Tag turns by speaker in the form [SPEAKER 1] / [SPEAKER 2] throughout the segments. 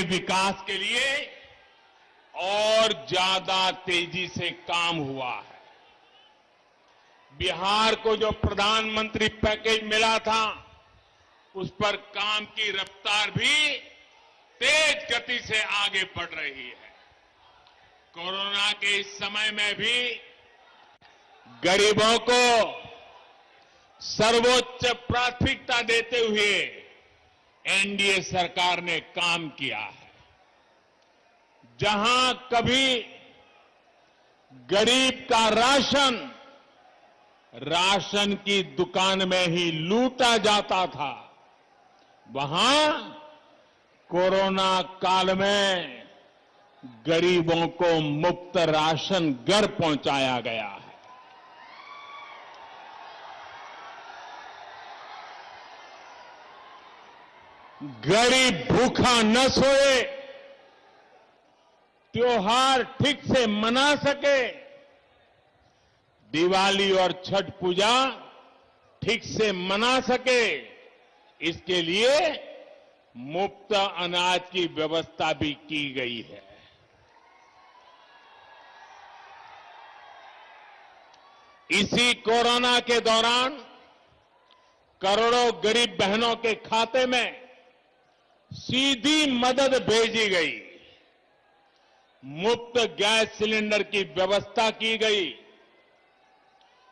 [SPEAKER 1] विकास के लिए और ज्यादा तेजी से काम हुआ है। बिहार को जो प्रधानमंत्री पैकेज मिला था, उस पर काम की रफ्तार भी तेज गति से आगे बढ़ रही है। कोरोना के इस समय में भी गरीबों को सर्वोच्च प्राथमिकता देते हुए एनडीए सरकार ने काम किया है। जहां कभी गरीब का राशन की दुकान में ही लूटा जाता था, वहां कोरोना काल में गरीबों को मुफ्त राशन घर पहुंचाया गया है। गरीब भूखा न सोए, त्योहार ठीक से मना सके, दिवाली और छठ पूजा ठीक से मना सके, इसके लिए मुफ्त अनाज की व्यवस्था भी की गई है। इसी कोरोना के दौरान करोड़ों गरीब बहनों के खाते में सीधी मदद भेजी गई। मुफ्त गैस सिलेंडर की व्यवस्था की गई।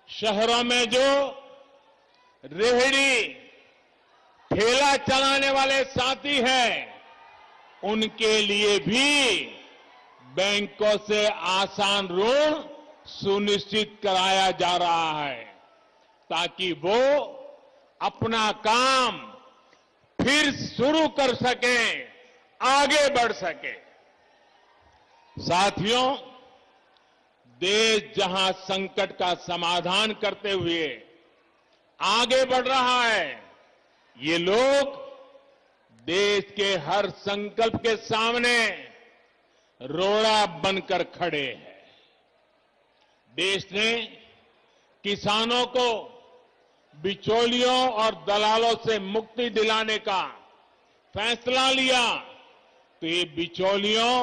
[SPEAKER 1] शहरों में जो रेहड़ी ठेला चलाने वाले साथी हैं, उनके लिए भी बैंकों से आसान ऋण सुनिश्चित कराया जा रहा है, ताकि वो अपना काम फिर शुरू कर सकें, आगे बढ़ सके। साथियों, देश जहां संकट का समाधान करते हुए आगे बढ़ रहा है, ये लोग देश के हर संकल्प के सामने रोड़ा बनकर खड़े हैं। देश ने किसानों को बिचौलियों और दलालों से मुक्ति दिलाने का फैसला लिया, तो ये बिचौलियों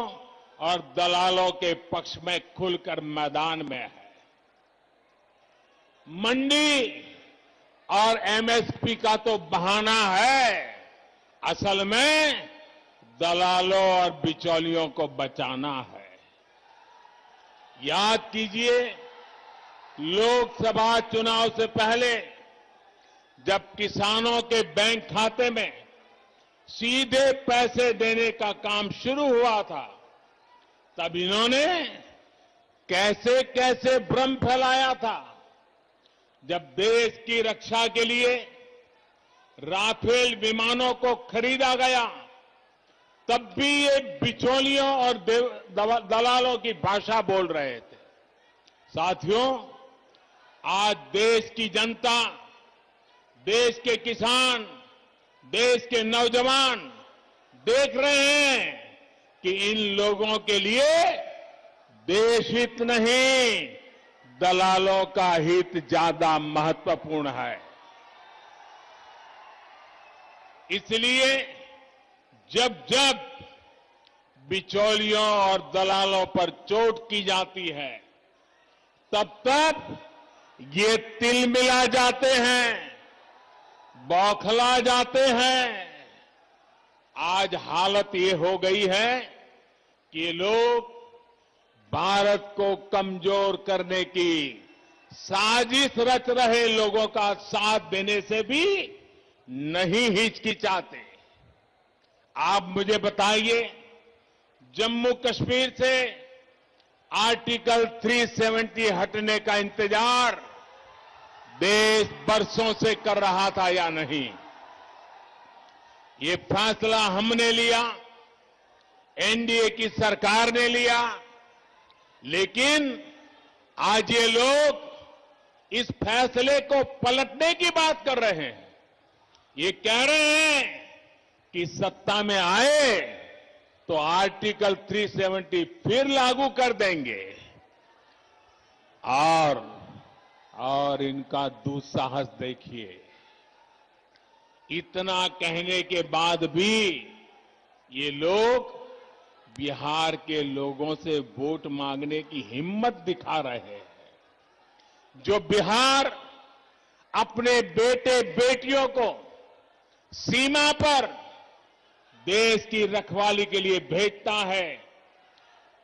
[SPEAKER 1] और दलालों के पक्ष में खुलकर मैदान में है। मंडी और एमएसपी का तो बहाना है, असल में दलालों और बिचौलियों को बचाना है। याद कीजिए, लोकसभा चुनाव से पहले जब किसानों के बैंक खाते में सीधे पैसे देने का काम शुरू हुआ था, तब इन्होंने कैसे कैसे भ्रम फैलाया था। जब देश की रक्षा के लिए राफेल विमानों को खरीदा गया, तब भी ये बिचौलियों और दलालों की भाषा बोल रहे थे। साथियों, आज देश की जनता, देश के किसान, देश के नौजवान देख रहे हैं कि इन लोगों के लिए देश हित नहीं, दलालों का हित ज्यादा महत्वपूर्ण है। इसलिए जब जब बिचौलियों और दलालों पर चोट की जाती है, तब तब ये तिलमिला जाते हैं, बौखला जाते हैं। आज हालत ये हो गई है कि ये लोग भारत को कमजोर करने की साजिश रच रहे लोगों का साथ देने से भी नहीं हिचकिचाते। आप मुझे बताइए, जम्मू कश्मीर से आर्टिकल 370 हटने का इंतजार देश बरसों से कर रहा था या नहीं? ये फैसला हमने लिया, एनडीए की सरकार ने लिया, लेकिन आज ये लोग इस फैसले को पलटने की बात कर रहे हैं। ये कह रहे हैं कि सत्ता में आए तो आर्टिकल 370 फिर लागू कर देंगे। और इनका दुस्साहस देखिए। इतना कहने के बाद भी ये लोग बिहार के लोगों से वोट मांगने की हिम्मत दिखा रहे हैं। जो बिहार अपने बेटे बेटियों को सीमा पर देश की रखवाली के लिए भेजता है,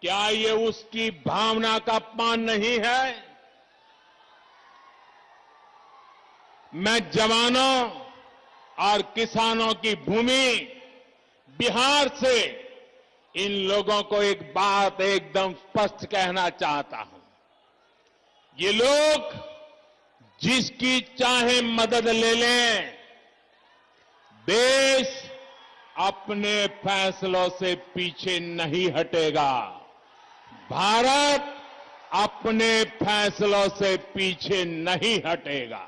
[SPEAKER 1] क्या ये उसकी भावना का अपमान नहीं है? मैं जवानों और किसानों की भूमि बिहार से इन लोगों को एक बात एकदम स्पष्ट कहना चाहता हूं। ये लोग जिसकी चाहे मदद ले लें, देश अपने फैसलों से पीछे नहीं हटेगा। भारत अपने फैसलों से पीछे नहीं हटेगा।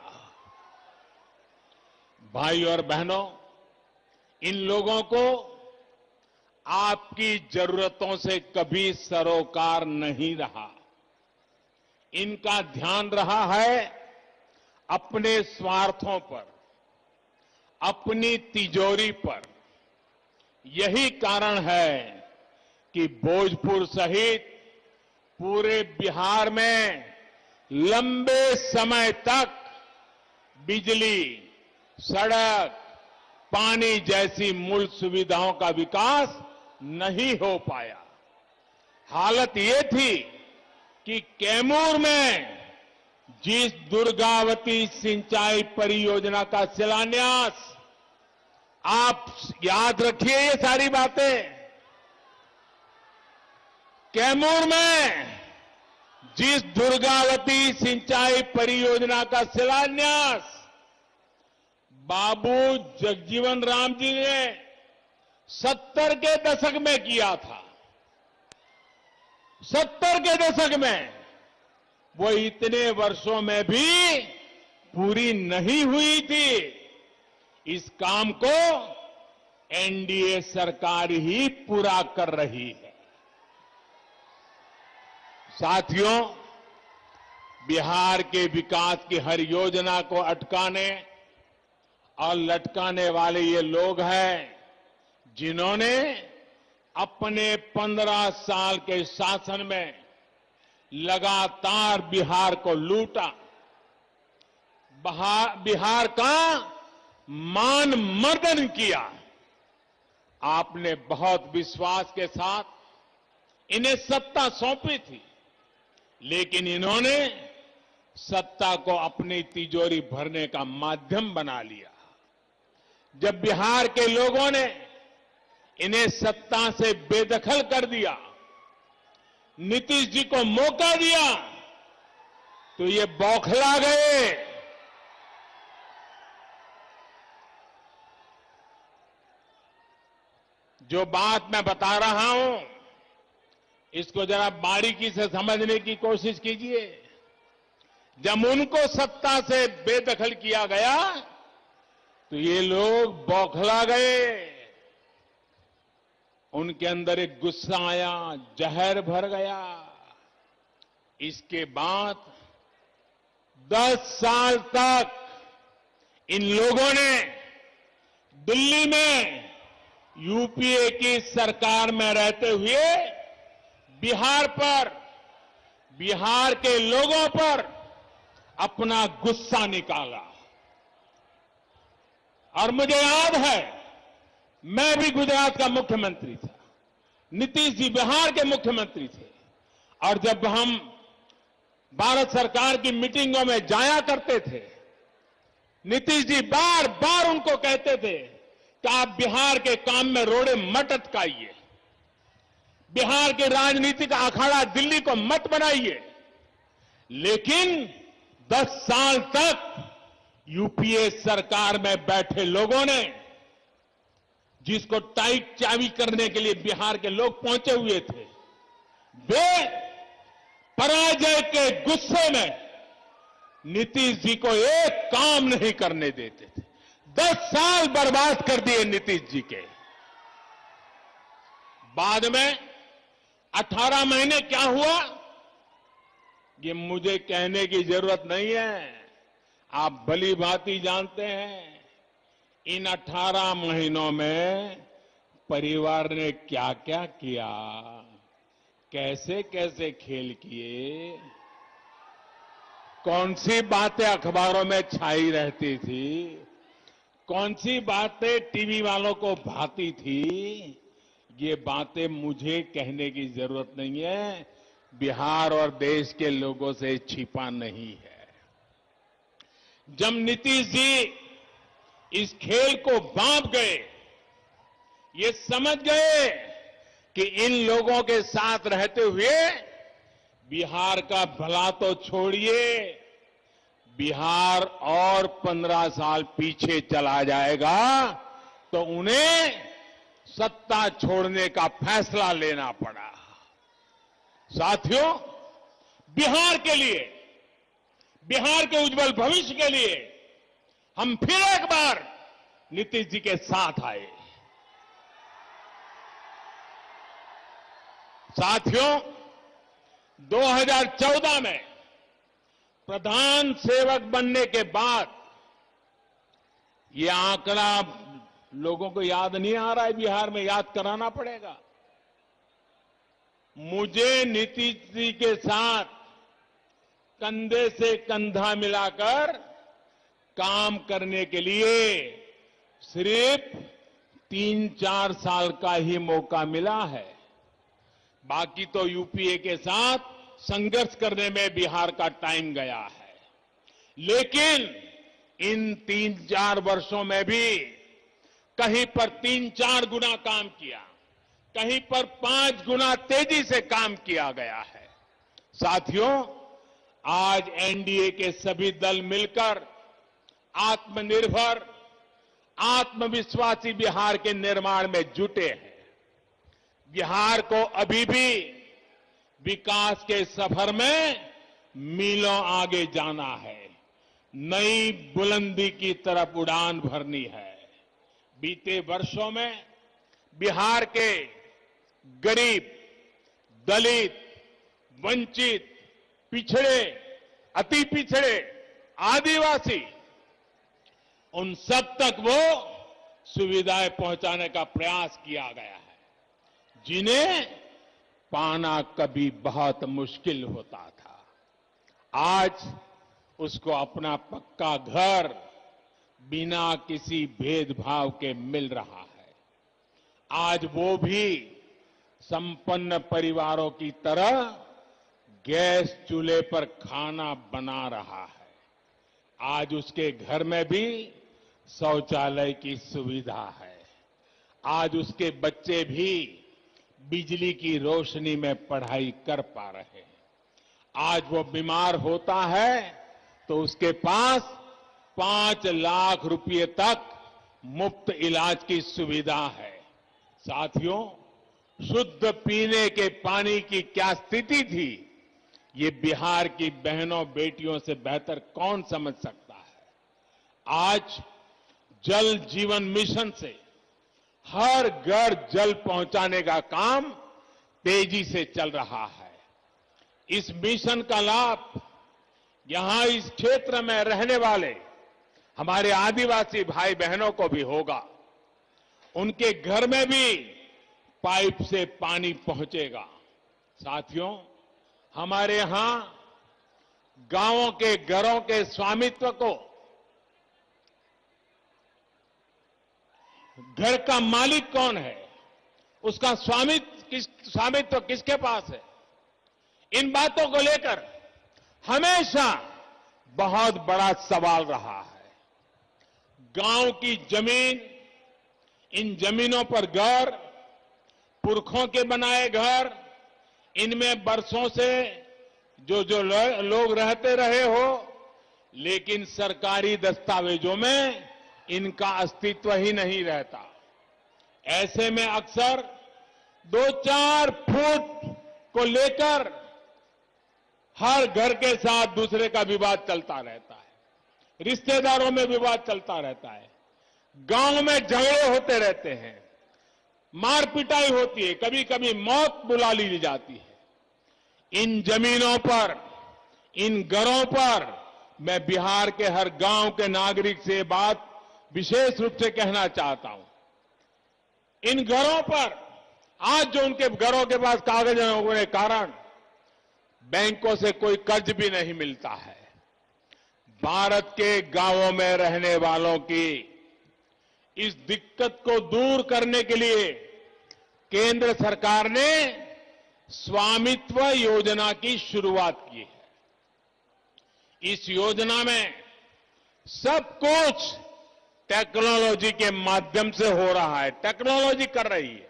[SPEAKER 1] भाई और बहनों, इन लोगों को आपकी जरूरतों से कभी सरोकार नहीं रहा। इनका ध्यान रहा है अपने स्वार्थों पर, अपनी तिजोरी पर। यही कारण है कि भोजपुर सहित पूरे बिहार में लंबे समय तक बिजली, सड़क, पानी जैसी मूल सुविधाओं का विकास नहीं हो पाया। हालत ये थी कि कैमूर में जिस दुर्गावती सिंचाई परियोजना का शिलान्यास, आप याद रखिए ये सारी बातें, कैमूर में जिस दुर्गावती सिंचाई परियोजना का शिलान्यास बाबू जगजीवन राम जी ने 70 के दशक में किया था, 70 के दशक में, वो इतने वर्षों में भी पूरी नहीं हुई थी। इस काम को एनडीए सरकार ही पूरा कर रही है। साथियों, बिहार के विकास की हर योजना को अटकाने और लटकाने वाले ये लोग हैं जिन्होंने अपने 15 साल के शासन में लगातार बिहार को लूटा, बिहार का मान मर्दन किया। आपने बहुत विश्वास के साथ इन्हें सत्ता सौंपी थी, लेकिन इन्होंने सत्ता को अपनी तिजोरी भरने का माध्यम बना लिया। जब बिहार के लोगों ने इन्हें सत्ता से बेदखल कर दिया, नीतीश जी को मौका दिया, तो ये बौखला गए। जो बात मैं बता रहा हूं, इसको जरा बारीकी से समझने की कोशिश कीजिए। जब उनको सत्ता से बेदखल किया गया, तो ये लोग बौखला गए। उनके अंदर एक गुस्सा आया, जहर भर गया। इसके बाद 10 साल तक इन लोगों ने दिल्ली में यूपीए की सरकार में रहते हुए बिहार पर, बिहार के लोगों पर अपना गुस्सा निकाला। और मुझे याद है, मैं भी गुजरात का मुख्यमंत्री था, नीतीश जी बिहार के मुख्यमंत्री थे, और जब हम भारत सरकार की मीटिंगों में जाया करते थे, नीतीश जी बार बार उनको कहते थे कि आप बिहार के काम में रोड़े मत अटकाइए, बिहार के राजनीति का अखाड़ा दिल्ली को मत बनाइए। लेकिन 10 साल तक यूपीए सरकार में बैठे लोगों ने, जिसको टाइट चाबी करने के लिए बिहार के लोग पहुंचे हुए थे, वे पराजय के गुस्से में नीतीश जी को एक काम नहीं करने देते थे। 10 साल बर्बाद कर दिए नीतीश जी के। बाद में 18 महीने क्या हुआ, ये मुझे कहने की जरूरत नहीं है, आप भली भांति जानते हैं। इन 18 महीनों में परिवार ने क्या क्या किया, कैसे कैसे खेल किए, कौन सी बातें अखबारों में छाई रहती थी, कौन सी बातें टीवी वालों को भाती थी, ये बातें मुझे कहने की जरूरत नहीं है। बिहार और देश के लोगों से छिपा नहीं है। जब नीतीश जी इस खेल को भांप गए, ये समझ गए कि इन लोगों के साथ रहते हुए बिहार का भला तो छोड़िए, बिहार और 15 साल पीछे चला जाएगा, तो उन्हें सत्ता छोड़ने का फैसला लेना पड़ा। साथियों, बिहार के लिए, बिहार के उज्जवल भविष्य के लिए हम फिर एक बार नीतीश जी के साथ आए। साथियों, 2014 में प्रधान सेवक बनने के बाद, ये आंकड़ा लोगों को याद नहीं आ रहा है, बिहार में याद कराना पड़ेगा। मुझे नीतीश जी के साथ कंधे से कंधा मिलाकर काम करने के लिए सिर्फ 3-4 साल का ही मौका मिला है। बाकी तो यूपीए के साथ संघर्ष करने में बिहार का टाइम गया है। लेकिन इन 3-4 वर्षों में भी कहीं पर 3-4 गुना काम किया, कहीं पर 5 गुना तेजी से काम किया गया है। साथियों, आज एनडीए के सभी दल मिलकर आत्मनिर्भर, आत्मविश्वासी बिहार के निर्माण में जुटे हैं। बिहार को अभी भी विकास के सफर में मीलों आगे जाना है, नई बुलंदी की तरफ उड़ान भरनी है। बीते वर्षों में बिहार के गरीब, दलित, वंचित, पिछड़े, अति पिछड़े, आदिवासी, उन सब तक वो सुविधाएं पहुंचाने का प्रयास किया गया है, जिन्हें पाना कभी बहुत मुश्किल होता था। आज उसको अपना पक्का घर बिना किसी भेदभाव के मिल रहा है। आज वो भी संपन्न परिवारों की तरह गैस चूल्हे पर खाना बना रहा है। आज उसके घर में भी शौचालय की सुविधा है। आज उसके बच्चे भी बिजली की रोशनी में पढ़ाई कर पा रहे हैं। आज वो बीमार होता है तो उसके पास 5 लाख रुपए तक मुफ्त इलाज की सुविधा है। साथियों, शुद्ध पीने के पानी की क्या स्थिति थी, ये बिहार की बहनों बेटियों से बेहतर कौन समझ सकता है। आज जल जीवन मिशन से हर घर जल पहुंचाने का काम तेजी से चल रहा है। इस मिशन का लाभ यहां इस क्षेत्र में रहने वाले हमारे आदिवासी भाई बहनों को भी होगा। उनके घर में भी पाइप से पानी पहुंचेगा। साथियों, हमारे यहां गांवों के घरों के स्वामित्व को, घर का मालिक कौन है, उसका स्वामित्व किसके पास है, इन बातों को लेकर हमेशा बहुत बड़ा सवाल रहा है। गांव की जमीन, इन जमीनों पर घर, पुरखों के बनाए घर, इनमें बरसों से जो लोग रहते रहे हो, लेकिन सरकारी दस्तावेजों में इनका अस्तित्व ही नहीं रहता। ऐसे में अक्सर 2-4 फुट को लेकर हर घर के साथ दूसरे का विवाद चलता रहता है, रिश्तेदारों में विवाद चलता रहता है, गांव में झगड़े होते रहते हैं, मार पिटाई होती है, कभी कभी मौत बुला ली जाती है। इन जमीनों पर, इन घरों पर मैं बिहार के हर गांव के नागरिक से बात विशेष रूप से कहना चाहता हूं। इन घरों पर आज जो उनके घरों के पास कागज न होने के कारण बैंकों से कोई कर्ज भी नहीं मिलता है। भारत के गांवों में रहने वालों की इस दिक्कत को दूर करने के लिए केंद्र सरकार ने स्वामित्व योजना की शुरुआत की है। इस योजना में सब कुछ टेक्नोलॉजी के माध्यम से हो रहा है। टेक्नोलॉजी कर रही है।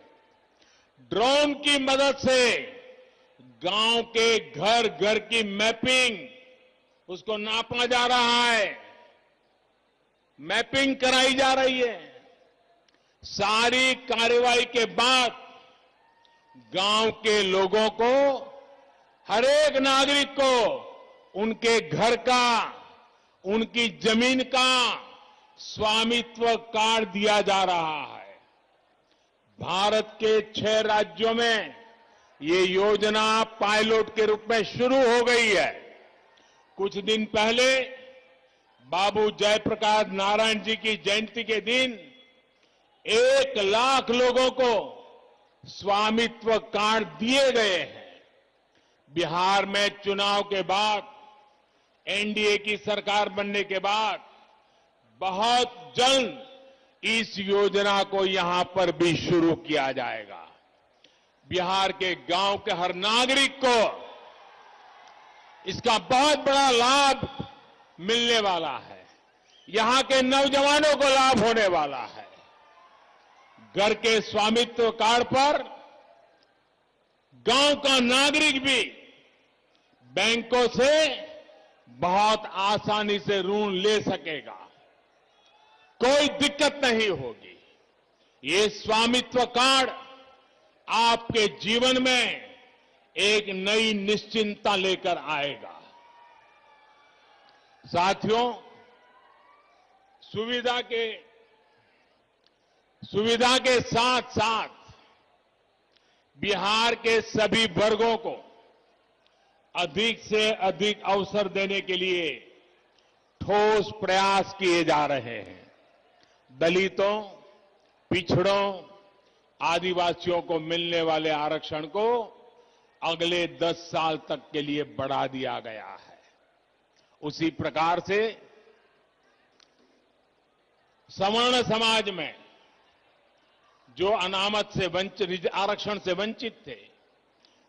[SPEAKER 1] ड्रोन की मदद से गांव के घर घर की मैपिंग, उसको नापा जा रहा है, मैपिंग कराई जा रही है। सारी कार्रवाई के बाद गांव के लोगों को, हर एक नागरिक को उनके घर का, उनकी जमीन का स्वामित्व कार्ड दिया जा रहा है। भारत के 6 राज्यों में ये योजना पायलट के रूप में शुरू हो गई है। कुछ दिन पहले बाबू जयप्रकाश नारायण जी की जयंती के दिन 1 लाख लोगों को स्वामित्व कार्ड दिए गए हैं। बिहार में चुनाव के बाद, एनडीए की सरकार बनने के बाद बहुत जल्द इस योजना को यहां पर भी शुरू किया जाएगा। बिहार के गांव के हर नागरिक को इसका बहुत बड़ा लाभ मिलने वाला है। यहां के नौजवानों को लाभ होने वाला है। घर के स्वामित्व कार्ड पर गांव का नागरिक भी बैंकों से बहुत आसानी से ऋण ले सकेगा। कोई दिक्कत नहीं होगी। ये स्वामित्व कार्ड आपके जीवन में एक नई निश्चिंतता लेकर आएगा। साथियों, सुविधा के साथ साथ बिहार के सभी वर्गों को अधिक से अधिक अवसर देने के लिए ठोस प्रयास किए जा रहे हैं। दलितों, पिछड़ों, आदिवासियों को मिलने वाले आरक्षण को अगले 10 साल तक के लिए बढ़ा दिया गया है। उसी प्रकार से सवर्ण समाज में जो अनामत से वंचित, आरक्षण से वंचित थे,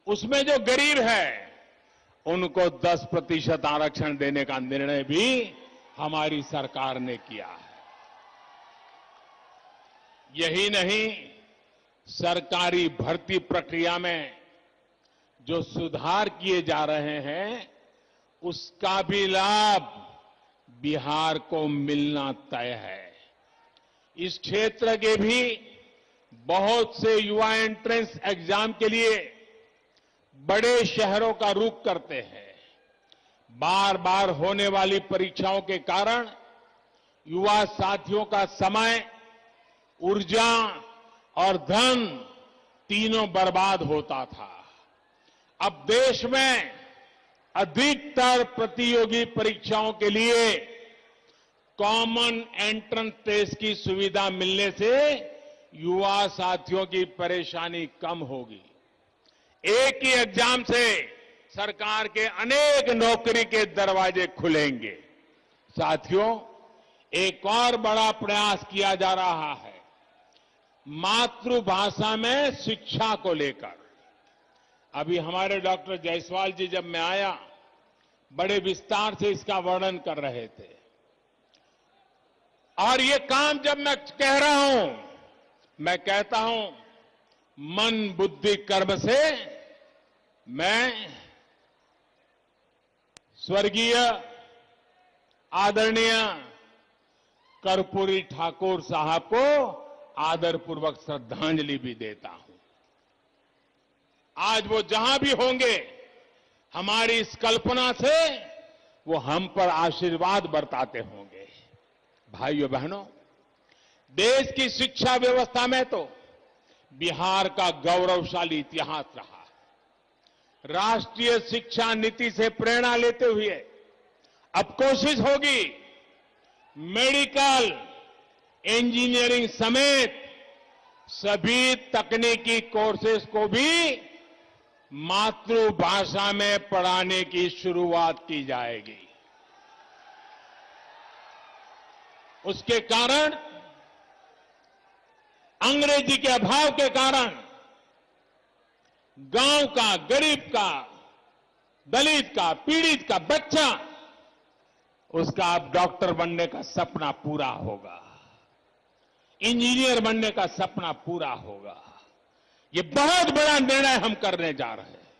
[SPEAKER 1] उसमें जो गरीब है उनको 10% आरक्षण देने का निर्णय भी हमारी सरकार ने किया है। यही नहीं, सरकारी भर्ती प्रक्रिया में जो सुधार किए जा रहे हैं उसका भी लाभ बिहार को मिलना तय है। इस क्षेत्र के भी बहुत से युवा एंट्रेंस एग्जाम के लिए बड़े शहरों का रुख करते हैं। बार बार होने वाली परीक्षाओं के कारण युवा साथियों का समय, ऊर्जा और धन तीनों बर्बाद होता था। अब देश में अधिकतर प्रतियोगी परीक्षाओं के लिए कॉमन एंट्रेंस टेस्ट की सुविधा मिलने से युवा साथियों की परेशानी कम होगी। एक ही एग्जाम से सरकार के अनेक नौकरी के दरवाजे खुलेंगे। साथियों, एक और बड़ा प्रयास किया जा रहा है मातृभाषा में शिक्षा को लेकर। अभी हमारे डॉक्टर जायसवाल जी जब मैं आया, बड़े विस्तार से इसका वर्णन कर रहे थे। और ये काम जब मैं कह रहा हूं, मैं कहता हूं मन बुद्धि कर्म से मैं स्वर्गीय आदरणीय कर्पूरी ठाकुर साहब को आदरपूर्वक श्रद्धांजलि भी देता हूं। आज वो जहां भी होंगे, हमारी इस कल्पना से वो हम पर आशीर्वाद बरताते होंगे। भाइयों बहनों, देश की शिक्षा व्यवस्था में तो बिहार का गौरवशाली इतिहास रहा। राष्ट्रीय शिक्षा नीति से प्रेरणा लेते हुए अब कोशिश होगी मेडिकल, इंजीनियरिंग समेत सभी तकनीकी कोर्सेज को भी मातृभाषा में पढ़ाने की शुरुआत की जाएगी। उसके कारण अंग्रेजी के अभाव के कारण गांव का, गरीब का, दलित का, पीड़ित का बच्चा, उसका अब डॉक्टर बनने का सपना पूरा होगा, इंजीनियर बनने का सपना पूरा होगा। ये बहुत बड़ा निर्णय हम करने जा रहे हैं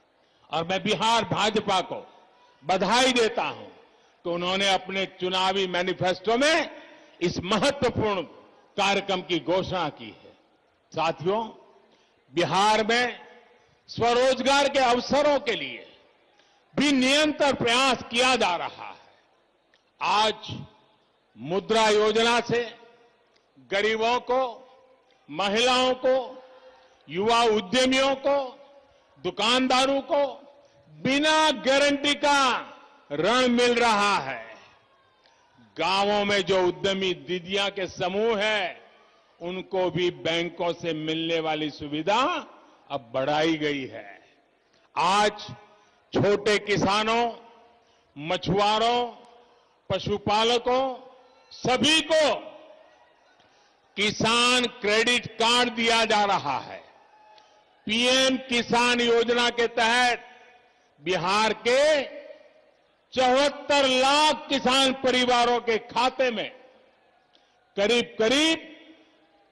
[SPEAKER 1] और मैं बिहार भाजपा को बधाई देता हूं कि उन्होंने अपने चुनावी मैनिफेस्टो में इस महत्वपूर्ण कार्यक्रम की घोषणा की है। साथियों, बिहार में स्वरोजगार के अवसरों के लिए भी निरंतर प्रयास किया जा रहा है। आज मुद्रा योजना से गरीबों को, महिलाओं को, युवा उद्यमियों को, दुकानदारों को बिना गारंटी का ऋण मिल रहा है। गांवों में जो उद्यमी दीदियां के समूह है, उनको भी बैंकों से मिलने वाली सुविधा अब बढ़ाई गई है। आज छोटे किसानों, मछुआरों, पशुपालकों, सभी को किसान क्रेडिट कार्ड दिया जा रहा है। पीएम किसान योजना के तहत बिहार के 74 लाख किसान परिवारों के खाते में करीब करीब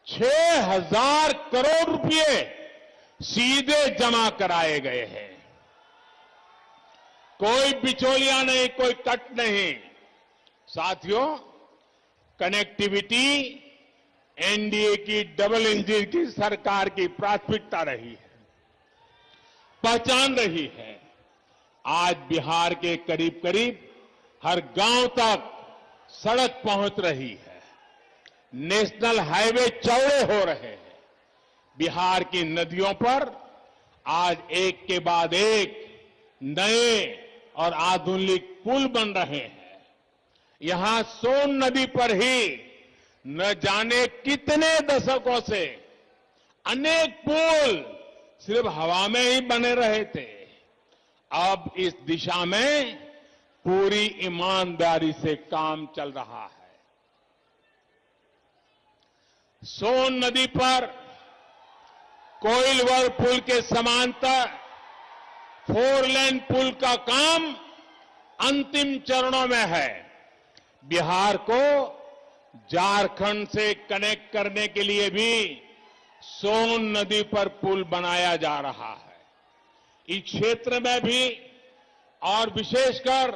[SPEAKER 1] 6,000 करोड़ रुपए सीधे जमा कराए गए हैं। कोई बिचौलिया नहीं, कोई कट नहीं। साथियों, कनेक्टिविटी एनडीए की डबल इंजन की सरकार की प्राथमिकता रही है, पहचान रही है। आज बिहार के करीब करीब हर गांव तक सड़क पहुंच रही है, नेशनल हाईवे चौड़े हो रहे हैं। बिहार की नदियों पर आज एक के बाद एक नए और आधुनिक पुल बन रहे हैं। यहां सोन नदी पर ही न जाने कितने दशकों से अनेक पुल सिर्फ हवा में ही बने रहे थे। अब इस दिशा में पूरी ईमानदारी से काम चल रहा है। सोन नदी पर कोइलवर पुल के समांतर 4 लेन पुल का काम अंतिम चरणों में है। बिहार को झारखंड से कनेक्ट करने के लिए भी सोन नदी पर पुल बनाया जा रहा है। इस क्षेत्र में भी और विशेषकर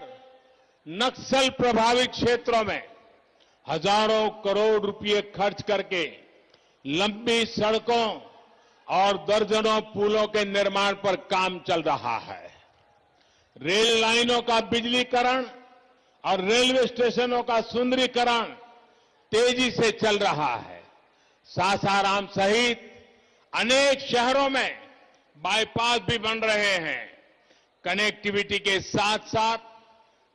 [SPEAKER 1] नक्सल प्रभावित क्षेत्रों में हजारों करोड़ रुपए खर्च करके लंबी सड़कों और दर्जनों पुलों के निर्माण पर काम चल रहा है। रेल लाइनों का बिजलीकरण और रेलवे स्टेशनों का सुंदरीकरण तेजी से चल रहा है। सासाराम सहित अनेक शहरों में बाईपास भी बन रहे हैं। कनेक्टिविटी के साथ साथ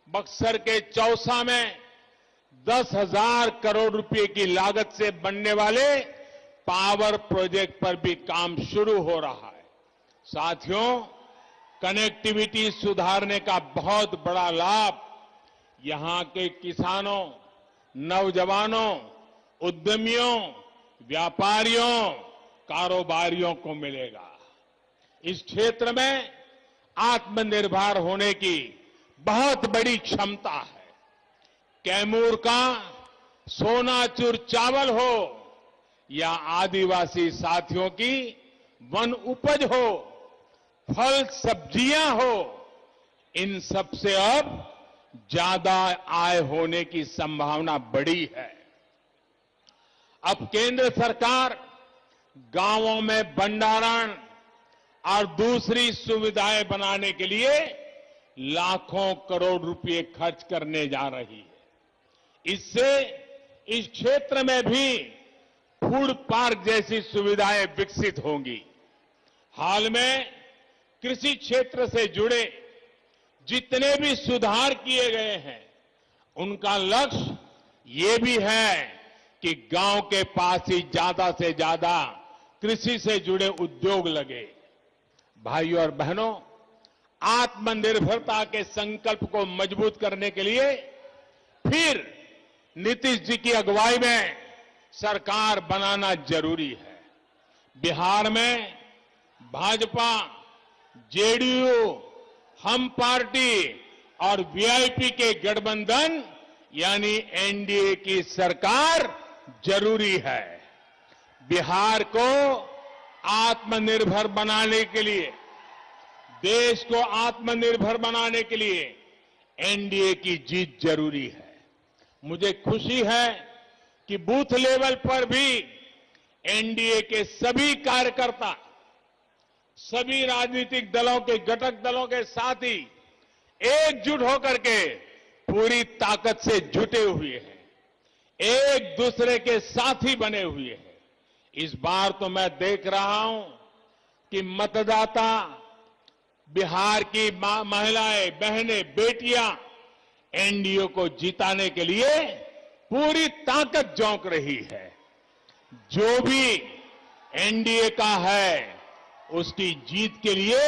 [SPEAKER 1] बक्सर के चौसा में 10,000 करोड़ रुपए की लागत से बनने वाले पावर प्रोजेक्ट पर भी काम शुरू हो रहा है। साथियों, कनेक्टिविटी सुधारने का बहुत बड़ा लाभ यहां के किसानों, नौजवानों, उद्यमियों, व्यापारियों, कारोबारियों को मिलेगा। इस क्षेत्र में आत्मनिर्भर होने की बहुत बड़ी क्षमता है। कैमूर का सोनाचूर चावल हो या आदिवासी साथियों की वन उपज हो, फल सब्जियां हो, इन सब से अब ज्यादा आय होने की संभावना बड़ी है। अब केंद्र सरकार गांवों में भंडारण और दूसरी सुविधाएं बनाने के लिए लाखों करोड़ रुपए खर्च करने जा रही है। इससे इस क्षेत्र में भी फूड पार्क जैसी सुविधाएं विकसित होंगी। हाल में कृषि क्षेत्र से जुड़े जितने भी सुधार किए गए हैं, उनका लक्ष्य ये भी है कि गांव के पास ही ज्यादा से ज्यादा कृषि से जुड़े उद्योग लगे। भाइयों और बहनों, आत्मनिर्भरता के संकल्प को मजबूत करने के लिए फिर नीतीश जी की अगुवाई में सरकार बनाना जरूरी है। बिहार में भाजपा, जेडीयू, हम पार्टी और वीआईपी के गठबंधन यानी एनडीए की सरकार जरूरी है। बिहार को आत्मनिर्भर बनाने के लिए, देश को आत्मनिर्भर बनाने के लिए एनडीए की जीत जरूरी है। मुझे खुशी है कि बूथ लेवल पर भी एनडीए के सभी कार्यकर्ता, सभी राजनीतिक दलों के घटक दलों के साथी एकजुट होकर के पूरी ताकत से जुटे हुए हैं, एक दूसरे के साथी बने हुए हैं। इस बार तो मैं देख रहा हूं कि मतदाता, बिहार की महिलाएं, बहनें, बेटियां एनडीए को जिताने के लिए पूरी ताकत झोंक रही है। जो भी एनडीए का है, उसकी जीत के लिए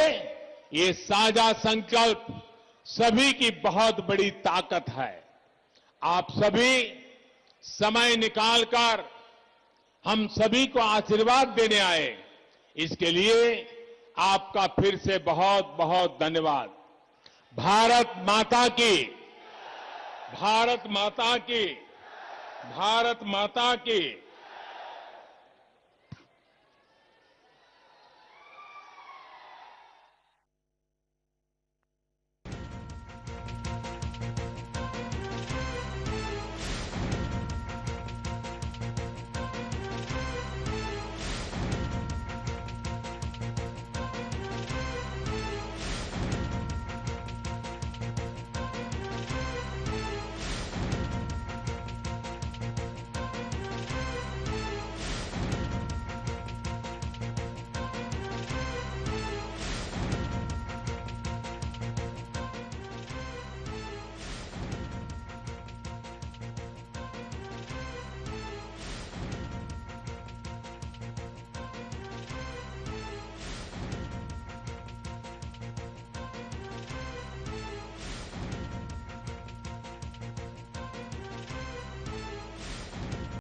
[SPEAKER 1] ये साझा संकल्प सभी की बहुत बड़ी ताकत है। आप सभी समय निकालकर हम सभी को आशीर्वाद देने आए, इसके लिए आपका फिर से बहुत बहुत धन्यवाद। भारत माता की, भारत माता की, भारत माता की।